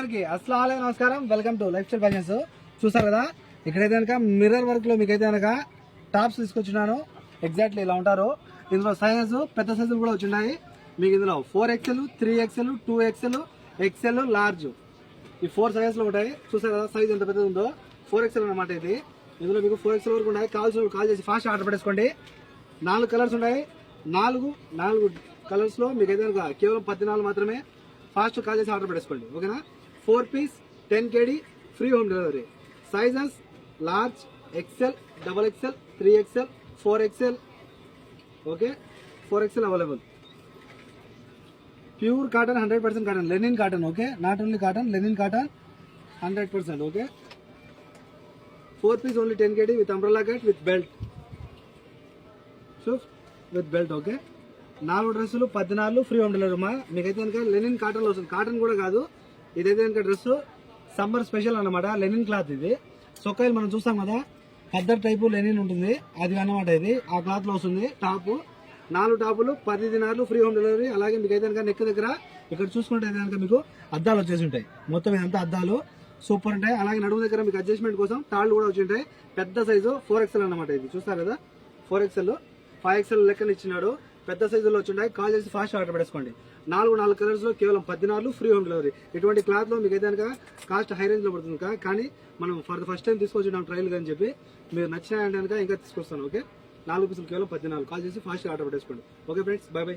అస్సలాము నమస్కారం. Welcome to life style fashions. చూసారు కదా, ఇక్కడైతే కనుక మిర్రర్ వర్క్ లో మీకైతే కనుక టాప్స్ తీసుకొచ్చినాను. ఎగ్జాక్ట్లీ ఇలా ఉంటారు. ఇందులో సైజెస్ పెద్ద సైజులు కూడా వచ్చినాయి మీకు. ఇందులో 4XL, 3XL, 2XL, XL, large ఈ 4 సైజెస్ లో ఉంటాయి. చూసారు కదా సైజ్ ఎంత పెద్దది ఉందో. 4XL అన్నమాట ఇది. ఇందులో మీకు 4XL వరకు ఉన్నాయి. కావాల్సిన కాల్ చేసి ఫాస్ట్ ఆర్డర్ పెట్టేసుకోండి. 4 కలర్స్ ఉన్నాయి. 4 కలర్స్ లో మీకైతే కనుక కేవలం 14 మాత్రమే. ఫాస్ట్ కాల్ చేసి ఆర్డర్ పెట్టేసుకోండి. ఓకేనా. 4 piece 10 kg free home delivery. Sizes large, XL, XXL, 3XL, 4XL. Okay, 4XL available. Pure cotton, 100% cotton, linen cotton. Okay, not only cotton, linen cotton 100%. Okay, 4 piece only 10 kg with umbrella cut with belt. With belt. Okay, 4 డ్రెస్సులు 14 free home delivery. మీకైతే కనుక linen cotton లో వస్తుంది. Cotton కూడా కాదు, ఇదైతే కనుక dress summer special అన్నమాట. లెనిన్ క్లాత్ ఇది. సొక్కాయిలు మనం చూస్తాం కదా, ఖద్దర్ టైపు లెనిన్ ఉంటుంది, అది అన్నమాట. ఇది ఆ క్లాత్ లో వస్తుంది. టాప్ 4 టాపులు 10 దినార్లు ఫ్రీ హోమ్ డెలివరీ. అలాగే మీకు అయితే కనుక నెక్ దగ్గర ఇక్కడ చూసుకుంటే కనుక మీకు అద్దాలు వచ్చేసి ఉంటాయి. మొత్తం ఇదంతా అద్దాలు సూపర్ ఉంటాయి. అలాగే నడుము దగ్గర మీకు అడ్జస్ట్మెంట్ కోసం తాళ్ళు కూడా వచ్చి ఉంటాయి. పెద్ద సైజు 4XL అన్నమాట. ఇది చూస్తారు కదా, 4XL 5XL లెక్కన ఇచ్చినాడు. పెద్ద సైజులో వచ్చింటాయి. కాల్ చేసి ఫాస్ట్ ఆర్డర్ పెట్టేసుకోండి. 4 కలర్స్ లో కేవలం 14 ఫ్రీ హోమ్ డెలివరీ. ఇటువంటి క్లాత్ లో మీకు అయితే కనుక కాస్ట్ హై రేంజ్ లో పడుతుంది. కానీ మనం ఫర్ ద ఫస్ట్ టైం తీసుకొచ్చినాం ట్రయల్ అని చెప్పి మీరు నచ్చినాయంటే కనుక ఇంకా తీసుకొస్తాను. ఓకే, 4 పీసులు కేవలం 14. కాల్ చేసి ఫాస్ట్ ఆర్డర్ పెట్టేసుకోండి. Okay friends, by by.